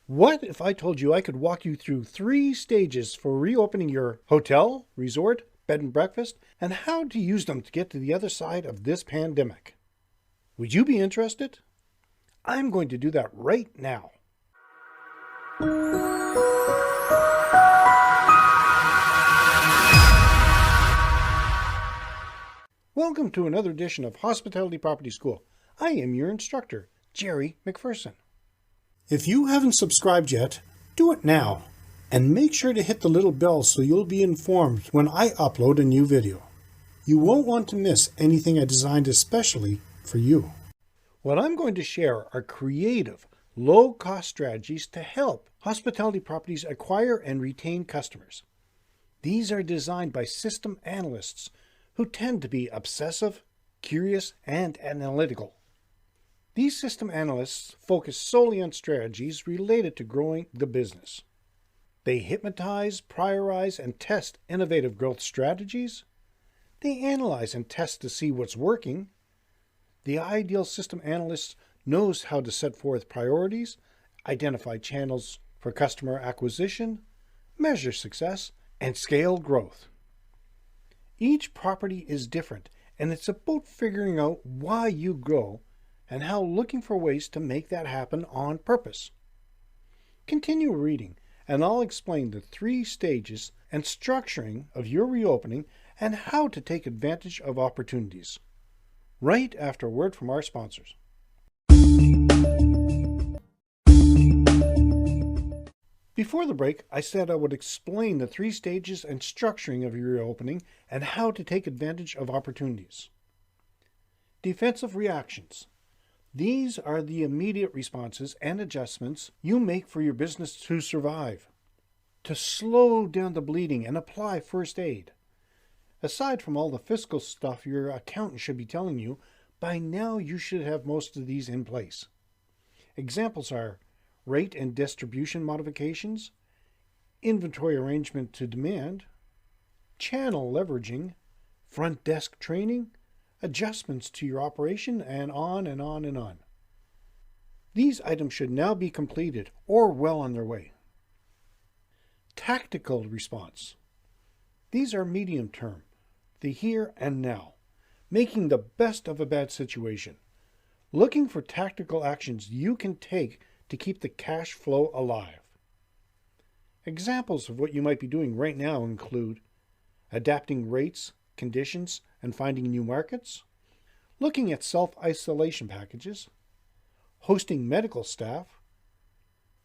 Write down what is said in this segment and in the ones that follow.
What if I told you I could walk you through 3 stages for reopening your hotel, resort, bed and breakfast, and how to use them to get to the other side of this pandemic? Would you be interested? I'm going to do that right now. Welcome to another edition of Hospitality Property School. I am your instructor, Jerry McPherson. If you haven't subscribed yet, do it now. And make sure to hit the little bell so you'll be informed when I upload a new video. You won't want to miss anything I designed especially for you. What I'm going to share are creative, low-cost strategies to help hospitality properties acquire and retain customers. These are designed by system analysts who tend to be obsessive, curious, and analytical. These system analysts focus solely on strategies related to growing the business. They hypnotize, prioritize, and test innovative growth strategies. They analyze and test to see what's working. The ideal system analyst knows how to set forth priorities, identify channels for customer acquisition, measure success, and scale growth. Each property is different, and it's about figuring out why you grow and how looking for ways to make that happen on purpose. Continue reading, and I'll explain the 3 stages and structuring of your reopening and how to take advantage of opportunities. Right after a word from our sponsors. Before the break, I said I would explain the 3 stages and structuring of your reopening and how to take advantage of opportunities. Defensive reactions. These are the immediate responses and adjustments you make for your business to survive, to slow down the bleeding and apply first aid. Aside from all the fiscal stuff your accountant should be telling you, by now you should have most of these in place. Examples are rate and distribution modifications, inventory arrangement to demand, channel leveraging, front desk training, adjustments to your operation, and on and on and on. These items should now be completed or well on their way. Tactical response. These are medium term, the here and now, making the best of a bad situation, looking for tactical actions you can take to keep the cash flow alive. Examples of what you might be doing right now include adapting rates, conditions, and finding new markets, looking at self-isolation packages, hosting medical staff,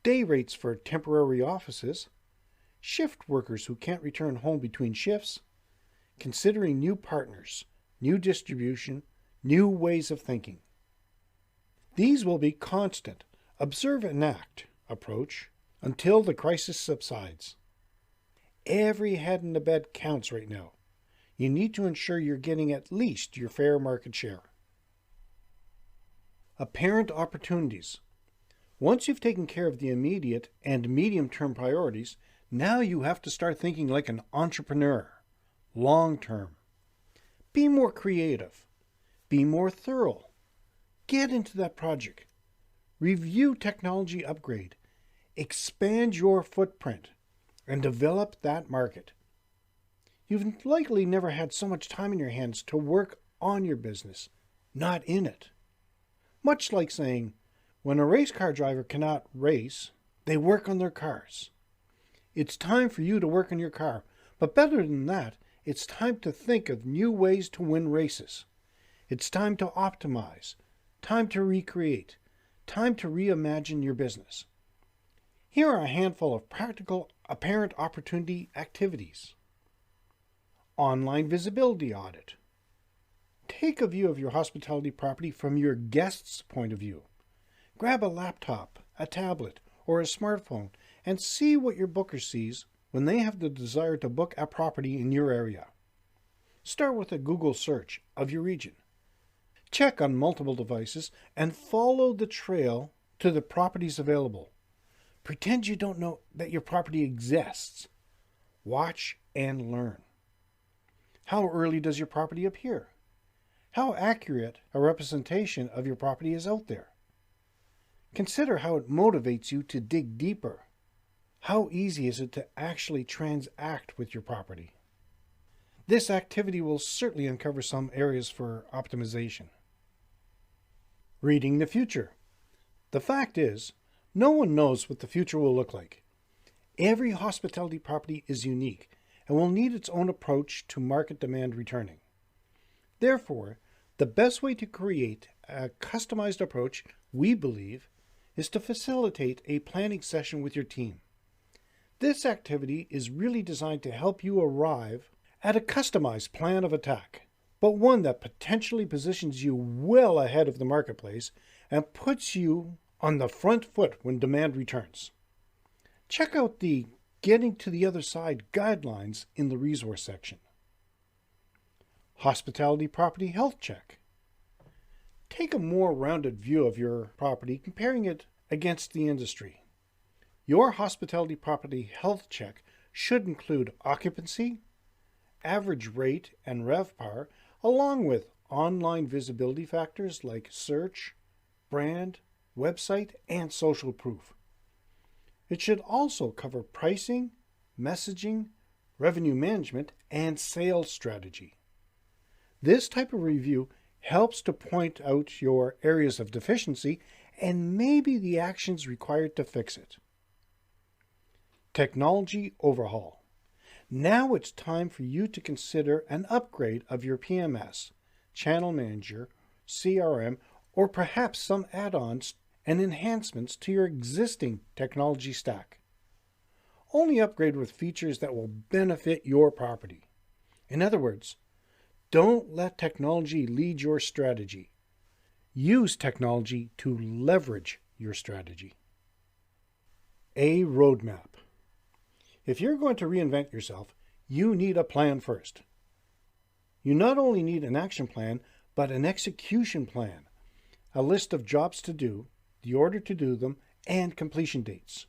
day rates for temporary offices, shift workers who can't return home between shifts, considering new partners, new distribution, new ways of thinking. These will be constant, observe and act approach until the crisis subsides. Every head in the bed counts right now. You need to ensure you're getting at least your fair market share. Apparent opportunities. Once you've taken care of the immediate and medium-term priorities, now you have to start thinking like an entrepreneur, long-term. Be more creative. Be more thorough. Get into that project. Review technology upgrade. Expand your footprint and develop that market. You've likely never had so much time in your hands to work on your business, not in it. Much like saying, when a race car driver cannot race, they work on their cars. It's time for you to work on your car, but better than that, it's time to think of new ways to win races. It's time to optimize, time to recreate, time to reimagine your business. Here are a handful of practical, apparent opportunity activities. Online visibility audit. Take a view of your hospitality property from your guest's point of view. Grab a laptop, a tablet, or a smartphone and see what your booker sees when they have the desire to book a property in your area. Start with a Google search of your region. Check on multiple devices and follow the trail to the properties available. Pretend you don't know that your property exists. Watch and learn. How early does your property appear? How accurate a representation of your property is out there? Consider how it motivates you to dig deeper. How easy is it to actually transact with your property? This activity will certainly uncover some areas for optimization. Reading the future. The fact is, no one knows what the future will look like. Every hospitality property is unique and will need its own approach to market demand returning. Therefore, the best way to create a customized approach, we believe, is to facilitate a planning session with your team. This activity is really designed to help you arrive at a customized plan of attack, but one that potentially positions you well ahead of the marketplace and puts you on the front foot when demand returns. Check out the Getting to the Other Side guidelines in the resource section. Hospitality Property Health Check. Take a more rounded view of your property, comparing it against the industry. Your hospitality property health check should include occupancy, average rate and RevPAR, along with online visibility factors like search, brand, website, and social proof. It should also cover pricing, messaging, revenue management, and sales strategy. This type of review helps to point out your areas of deficiency and maybe the actions required to fix it. Technology overhaul. Now it's time for you to consider an upgrade of your PMS, Channel Manager, CRM, or perhaps some add-ons and enhancements to your existing technology stack. Only upgrade with features that will benefit your property. In other words, don't let technology lead your strategy. Use technology to leverage your strategy. A roadmap. If you're going to reinvent yourself, you need a plan first. You not only need an action plan, but an execution plan, a list of jobs to do, the order to do them, and completion dates.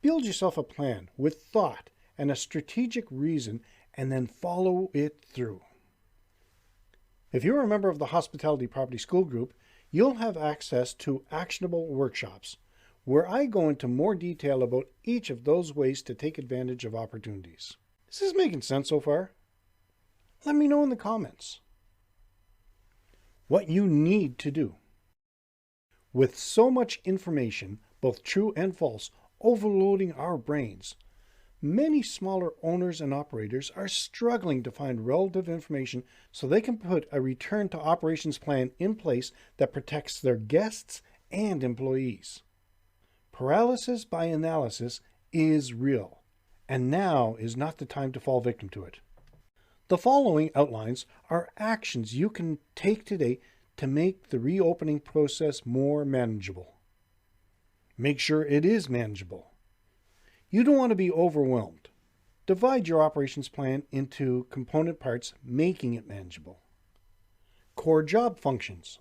Build yourself a plan with thought and a strategic reason, and then follow it through. If you're a member of the Hospitality Property School Group, you'll have access to actionable workshops, where I go into more detail about each of those ways to take advantage of opportunities. Is this making sense so far? Let me know in the comments what you need to do. With so much information, both true and false, overloading our brains, many smaller owners and operators are struggling to find relative information so they can put a return to operations plan in place that protects their guests and employees. Paralysis by analysis is real, and now is not the time to fall victim to it. The following outlines are actions you can take today to make the reopening process more manageable. Make sure it is manageable. You don't want to be overwhelmed. Divide your operations plan into component parts, making it manageable. Core job functions.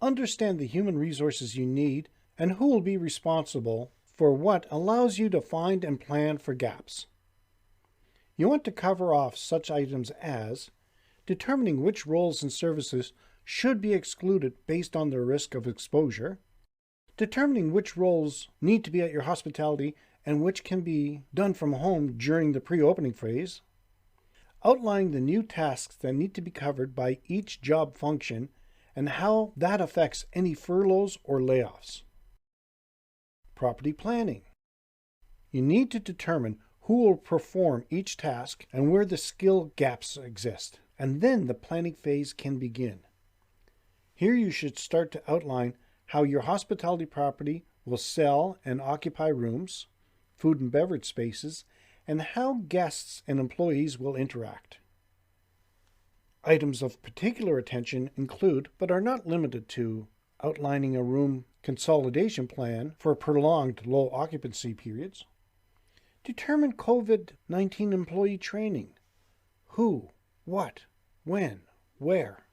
Understand the human resources you need and who will be responsible for what allows you to find and plan for gaps. You want to cover off such items as determining which roles and services should be excluded based on their risk of exposure, determining which roles need to be at your hospitality and which can be done from home during the pre-opening phase, outlining the new tasks that need to be covered by each job function and how that affects any furloughs or layoffs. Property planning. You need to determine who will perform each task and where the skill gaps exist, and then the planning phase can begin. Here you should start to outline how your hospitality property will sell and occupy rooms, food and beverage spaces, and how guests and employees will interact. Items of particular attention include, but are not limited to, outlining a room consolidation plan for prolonged low occupancy periods. Determine COVID-19 employee training. Who, what, when, where.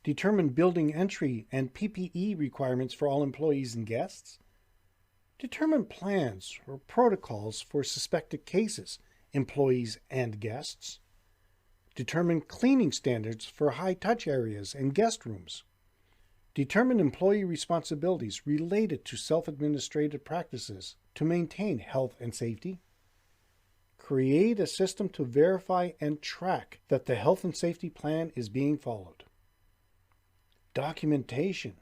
Determine building entry and PPE requirements for all employees and guests. Determine plans or protocols for suspected cases, employees and guests. Determine cleaning standards for high-touch areas and guest rooms. Determine employee responsibilities related to self-administrated practices to maintain health and safety. Create a system to verify and track that the health and safety plan is being followed. Documentation.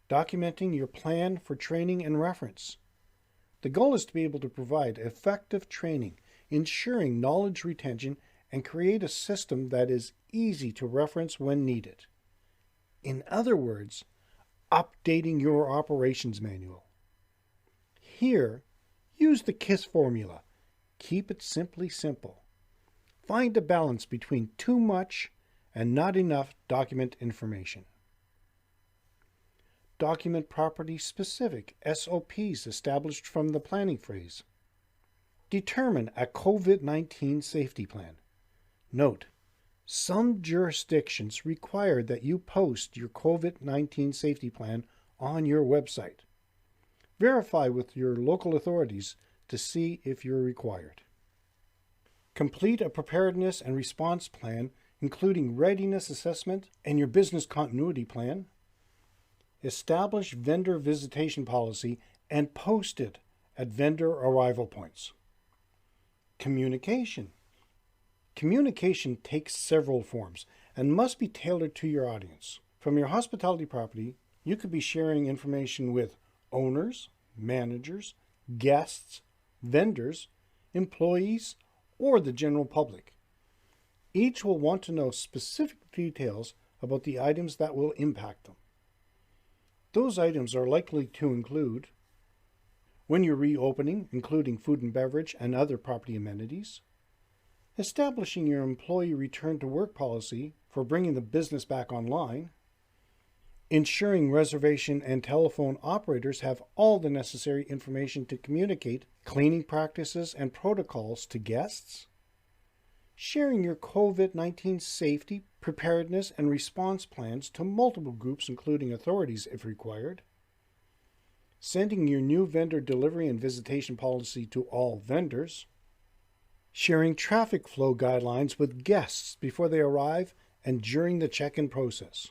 Documenting your plan for training and reference. The goal is to be able to provide effective training, ensuring knowledge retention, and create a system that is easy to reference when needed. In other words, updating your operations manual. Here, use the KISS formula. Keep it simply simple. Find a balance between too much and not enough document information. Document property-specific SOPs established from the planning phase. Determine a COVID-19 safety plan. Note, some jurisdictions require that you post your COVID-19 safety plan on your website. Verify with your local authorities to see if you're required. Complete a preparedness and response plan, including readiness assessment and your business continuity plan. Establish vendor visitation policy and post it at vendor arrival points. Communication. Communication takes several forms and must be tailored to your audience. From your hospitality property, you could be sharing information with owners, managers, guests, vendors, employees, or the general public. Each will want to know specific details about the items that will impact them. Those items are likely to include when you're reopening, including food and beverage and other property amenities, establishing your employee return to work policy for bringing the business back online, ensuring reservation and telephone operators have all the necessary information to communicate cleaning practices and protocols to guests, sharing your COVID-19 safety, preparedness, and response plans to multiple groups, including authorities if required, sending your new vendor delivery and visitation policy to all vendors, sharing traffic flow guidelines with guests before they arrive and during the check-in process.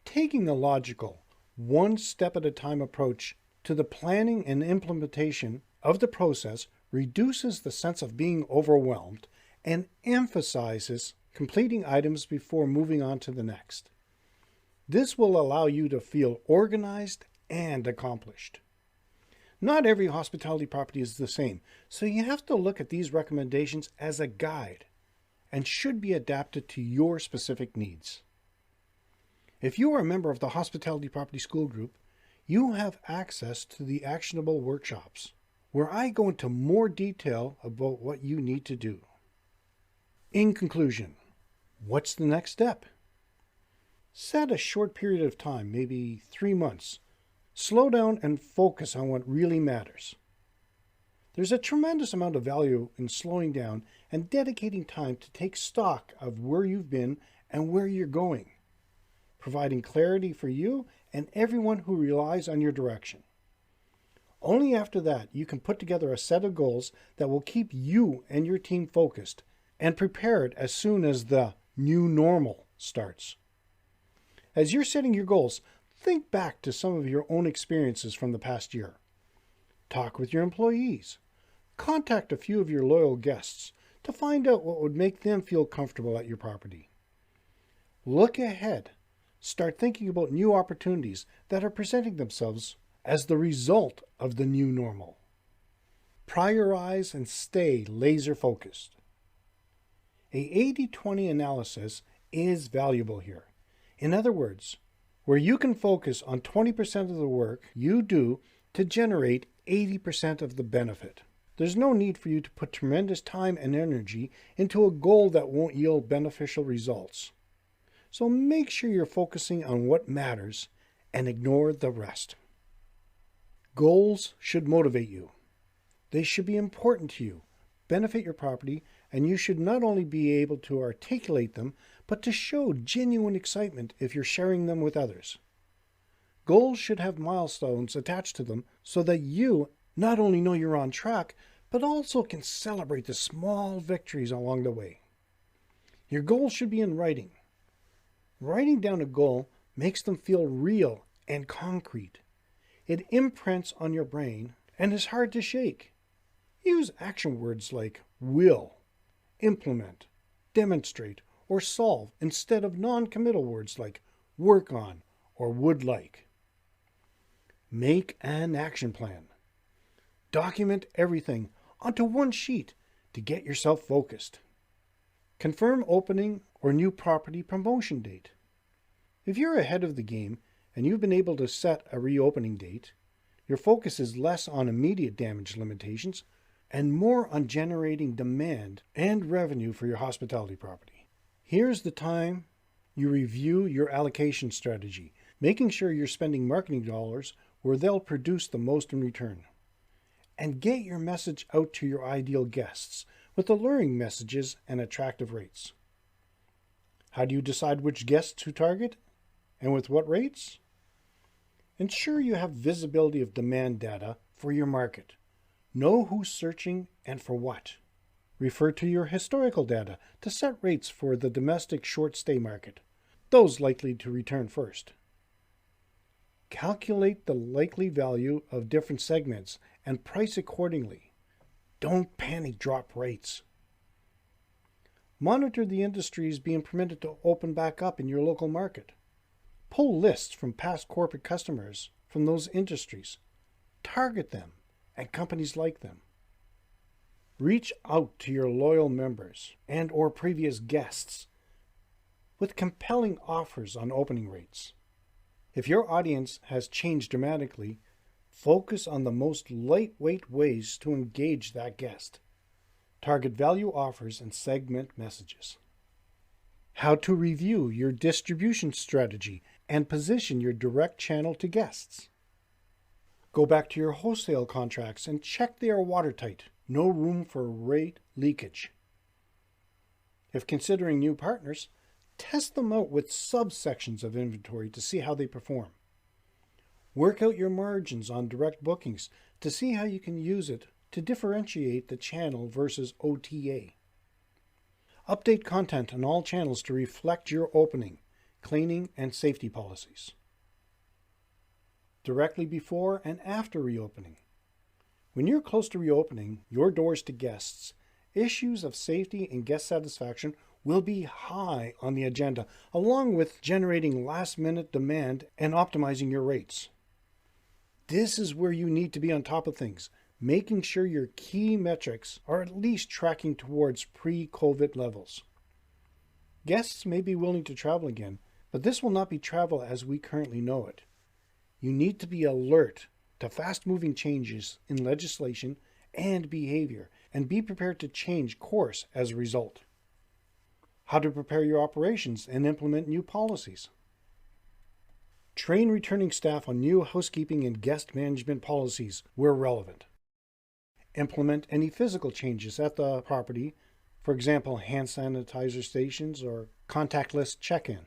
Taking a logical, one-step-at-a-time approach to the planning and implementation of the process reduces the sense of being overwhelmed and emphasizes completing items before moving on to the next. This will allow you to feel organized and accomplished. Not every hospitality property is the same, so you have to look at these recommendations as a guide and should be adapted to your specific needs. If you are a member of the Hospitality Property School Group, you have access to the actionable workshops, where I go into more detail about what you need to do. In conclusion, what's the next step? Set a short period of time, maybe 3 months. Slow down and focus on what really matters. There's a tremendous amount of value in slowing down and dedicating time to take stock of where you've been and where you're going, providing clarity for you and everyone who relies on your direction. Only after that you can put together a set of goals that will keep you and your team focused and prepared as soon as the new normal starts. As you're setting your goals, think back to some of your own experiences from the past year. Talk with your employees. Contact a few of your loyal guests to find out what would make them feel comfortable at your property. Look ahead. Start thinking about new opportunities that are presenting themselves as the result of the new normal. Prioritize and stay laser focused. A 80-20 analysis is valuable here. In other words, where you can focus on 20% of the work you do to generate 80% of the benefit. There's no need for you to put tremendous time and energy into a goal that won't yield beneficial results. So make sure you're focusing on what matters and ignore the rest. Goals should motivate you. They should be important to you, benefit your property, and you should not only be able to articulate them, but to show genuine excitement if you're sharing them with others. Goals should have milestones attached to them so that you not only know you're on track, but also can celebrate the small victories along the way. Your goals should be in writing. Writing down a goal makes them feel real and concrete. It imprints on your brain and is hard to shake. Use action words like will, implement, demonstrate, or solve instead of non-committal words like work on or would like. Make an action plan. Document everything onto one sheet to get yourself focused. Confirm opening or new property promotion date. If you're ahead of the game and you've been able to set a reopening date, your focus is less on immediate damage limitations and more on generating demand and revenue for your hospitality property. Here's the time you review your allocation strategy, making sure you're spending marketing dollars where they'll produce the most in return. And get your message out to your ideal guests with alluring messages and attractive rates. How do you decide which guests to target and with what rates? Ensure you have visibility of demand data for your market. Know who's searching and for what. Refer to your historical data to set rates for the domestic short stay market, those likely to return first. Calculate the likely value of different segments and price accordingly. Don't panic drop rates. Monitor the industries being permitted to open back up in your local market. Pull lists from past corporate customers from those industries. Target them and companies like them. Reach out to your loyal members and or previous guests with compelling offers on opening rates. If your audience has changed dramatically, focus on the most lightweight ways to engage that guest. Target value offers and segment messages. How to review your distribution strategy and position your direct channel to guests. Go back to your wholesale contracts and check they are watertight. No room for rate leakage. If considering new partners, test them out with subsections of inventory to see how they perform. Work out your margins on direct bookings to see how you can use it to differentiate the channel versus OTA. Update content on all channels to reflect your opening, cleaning, and safety policies. Directly before and after reopening. When you're close to reopening your doors to guests, issues of safety and guest satisfaction will be high on the agenda, along with generating last-minute demand and optimizing your rates. This is where you need to be on top of things, making sure your key metrics are at least tracking towards pre-COVID levels. Guests may be willing to travel again, but this will not be travel as we currently know it. You need to be alert to fast-moving changes in legislation and behavior, and be prepared to change course as a result. How to prepare your operations and implement new policies. Train returning staff on new housekeeping and guest management policies where relevant. Implement any physical changes at the property, for example, hand sanitizer stations or contactless check-in.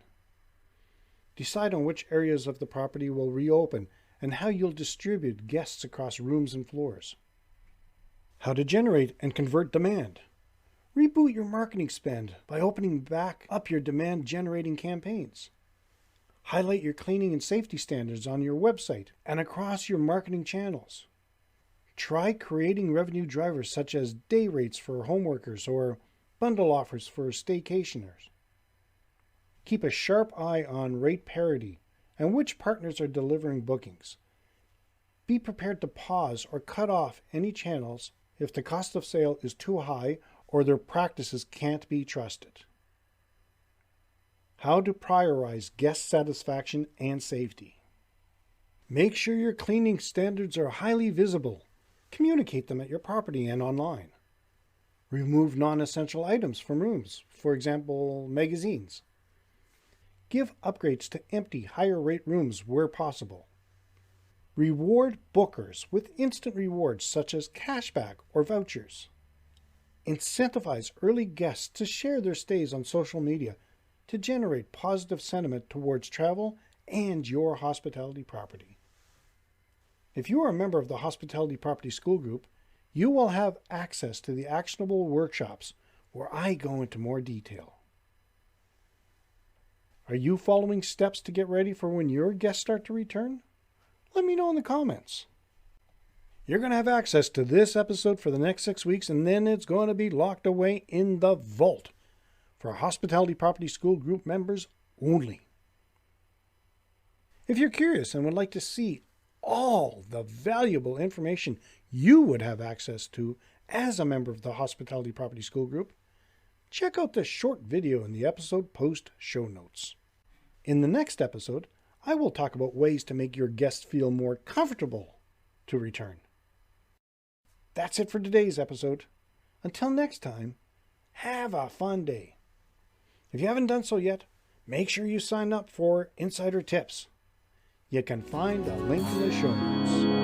Decide on which areas of the property will reopen and how you'll distribute guests across rooms and floors. How to generate and convert demand. Reboot your marketing spend by opening back up your demand-generating campaigns. Highlight your cleaning and safety standards on your website and across your marketing channels. Try creating revenue drivers such as day rates for homeworkers or bundle offers for staycationers. Keep a sharp eye on rate parity and which partners are delivering bookings. Be prepared to pause or cut off any channels if the cost of sale is too high or their practices can't be trusted. How to prioritize guest satisfaction and safety. Make sure your cleaning standards are highly visible. Communicate them at your property and online. Remove non-essential items from rooms, for example, magazines. Give upgrades to empty, higher-rate rooms where possible. Reward bookers with instant rewards such as cashback or vouchers. Incentivize early guests to share their stays on social media to generate positive sentiment towards travel and your hospitality property. If you are a member of the Hospitality Property School Group, you will have access to the actionable workshops where I go into more detail. Are you following steps to get ready for when your guests start to return? Let me know in the comments. You're going to have access to this episode for the next 6 weeks, and then it's going to be locked away in the vault for Hospitality Property School group members only. If you're curious and would like to see all the valuable information you would have access to as a member of the Hospitality Property School group, check out the short video in the episode post show notes. In the next episode, I will talk about ways to make your guests feel more comfortable to return. That's it for today's episode. Until next time, have a fun day. If you haven't done so yet, make sure you sign up for Insider Tips. You can find a link in the show notes.